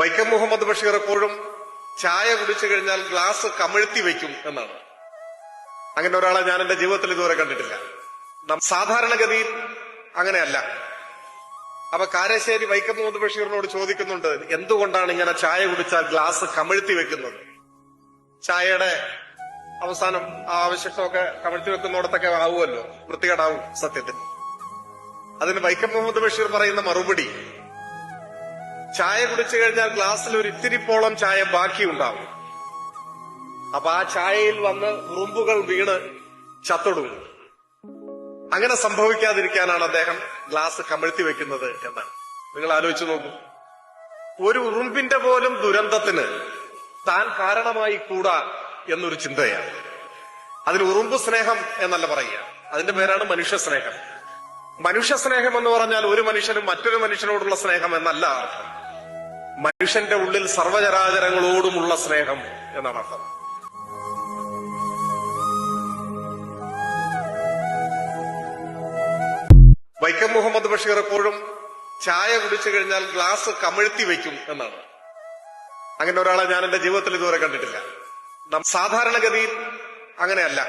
വൈക്കം മുഹമ്മദ് ബഷീർ എപ്പോഴും ചായ കുടിച്ചു കഴിഞ്ഞാൽ ഗ്ലാസ് കമിഴ്ത്തി വയ്ക്കും എന്നാണ്. അങ്ങനെ ഒരാളെ ഞാൻ എന്റെ ജീവിതത്തിൽ ഇതുവരെ കണ്ടിട്ടില്ല. സാധാരണഗതിയിൽ അങ്ങനെയല്ല. അപ്പൊ കാരശ്ശേരി വൈക്കം മുഹമ്മദ് ബഷീറിനോട് ചോദിക്കുന്നുണ്ട്, എന്തുകൊണ്ടാണ് ഇങ്ങനെ ചായ കുടിച്ചാൽ ഗ്ലാസ് കമിഴ്ത്തി വെക്കുന്നത്? ചായയുടെ അവസാനം ആ ആവശ്യത്തൊക്കെ കമിഴ്ത്തി വെക്കുന്നിടത്തൊക്കെ ആവുമല്ലോ, വൃത്തികേടാവും സത്യത്തിൽ. അതിന് വൈക്കം മുഹമ്മദ് ബഷീർ പറയുന്ന മറുപടി, ചായ കുടിച്ചു കഴിഞ്ഞാൽ ഗ്ലാസ്സിൽ ഒരു ഇത്തിരിപ്പോളം ചായ ബാക്കിയുണ്ടാവും. അപ്പൊ ആ ചായയിൽ വന്ന് ഉറുമ്പുകൾ വീണ് ചത്തൊടുങ്ങും. അങ്ങനെ സംഭവിക്കാതിരിക്കാനാണ് അദ്ദേഹം ഗ്ലാസ് കമിഴ്ത്തി വെക്കുന്നത് എന്നാണ്. നിങ്ങൾ ആലോചിച്ചു നോക്കൂ. ഒരു ഉറുമ്പിന്റെ പോലും ദുരന്തത്തിന് താൻ കാരണമായി കൂടാ എന്നൊരു ചിന്തയാണ്. അതിന് ഉറുമ്പ് സ്നേഹം എന്നല്ല പറയുക, അതിന്റെ പേരാണ് മനുഷ്യ സ്നേഹം. മനുഷ്യ സ്നേഹം എന്ന് പറഞ്ഞാൽ ഒരു മനുഷ്യനും മറ്റൊരു മനുഷ്യനോടുള്ള സ്നേഹം എന്നല്ല അർത്ഥം. മനുഷ്യന്റെ ഉള്ളിൽ സർവ്വചരാചരങ്ങളോടുമുള്ള സ്നേഹം എന്നാണ് അർത്ഥം. വൈക്കം മുഹമ്മദ് ബഷീർ എപ്പോഴും ചായ കുടിച്ചു കഴിഞ്ഞാൽ ഗ്ലാസ് കമിഴ്ത്തി വയ്ക്കും എന്നാണ്. അങ്ങനെ ഒരാളെ ഞാൻ എന്റെ ജീവിതത്തിൽ ഇതുവരെ കണ്ടിട്ടില്ല. സാധാരണഗതിയിൽ അങ്ങനെയല്ല.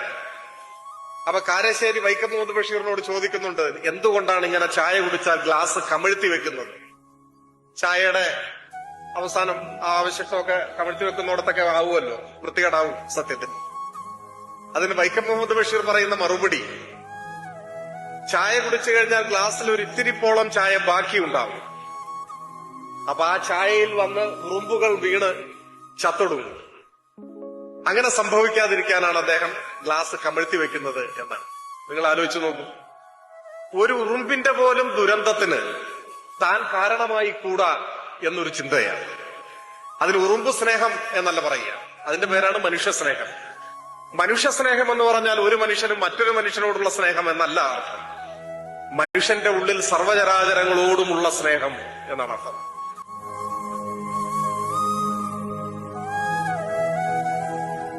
അപ്പൊ കാരശ്ശേരി വൈക്കം മുഹമ്മദ് ബഷീറിനോട് ചോദിക്കുന്നുണ്ട്, എന്തുകൊണ്ടാണ് ഇങ്ങനെ ചായ കുടിച്ചാൽ ഗ്ലാസ് കമിഴ്ത്തി വെക്കുന്നത്? ചായയുടെ അവസാനം ആ ആവശ്യത്തൊക്കെ കമിഴ്ത്തി വെക്കുന്നിടത്തൊക്കെ ആവുമല്ലോ, വൃത്തികേടാവും സത്യത്തിൽ. അതിന് വൈക്കം മുഹമ്മദ് ബഷീർ പറയുന്ന മറുപടി, ചായ കുടിച്ചു കഴിഞ്ഞാൽ ഗ്ലാസ്സിൽ ഒരു ഇത്തിരിപ്പോളം ചായ ബാക്കിയുണ്ടാവും. അപ്പൊ ആ ചായയിൽ വന്ന് ഉറുമ്പുകൾ വീണ് ചത്തൊടുങ്ങും. അങ്ങനെ സംഭവിക്കാതിരിക്കാനാണ് അദ്ദേഹം ഗ്ലാസ് കമിഴ്ത്തി വെക്കുന്നത് എന്നാണ്. നിങ്ങൾ ആലോചിച്ചു നോക്കൂ. ഒരു ഉറുമ്പിന്റെ പോലും ദുരന്തത്തിന് താൻ കാരണമായി കൂടാ എന്നൊരു ചിന്തയാണ്. അതിന് ഉറുമ്പ് സ്നേഹം എന്നല്ല പറയുക, അതിന്റെ പേരാണ് മനുഷ്യ സ്നേഹം. മനുഷ്യ സ്നേഹം എന്ന് പറഞ്ഞാൽ ഒരു മനുഷ്യനും മറ്റൊരു മനുഷ്യനോടുള്ള സ്നേഹം എന്നല്ല അർത്ഥം. മനുഷ്യന്റെ ഉള്ളിൽ സർവ്വചരാചരങ്ങളോടുമുള്ള സ്നേഹം എന്നാണ് അർത്ഥം.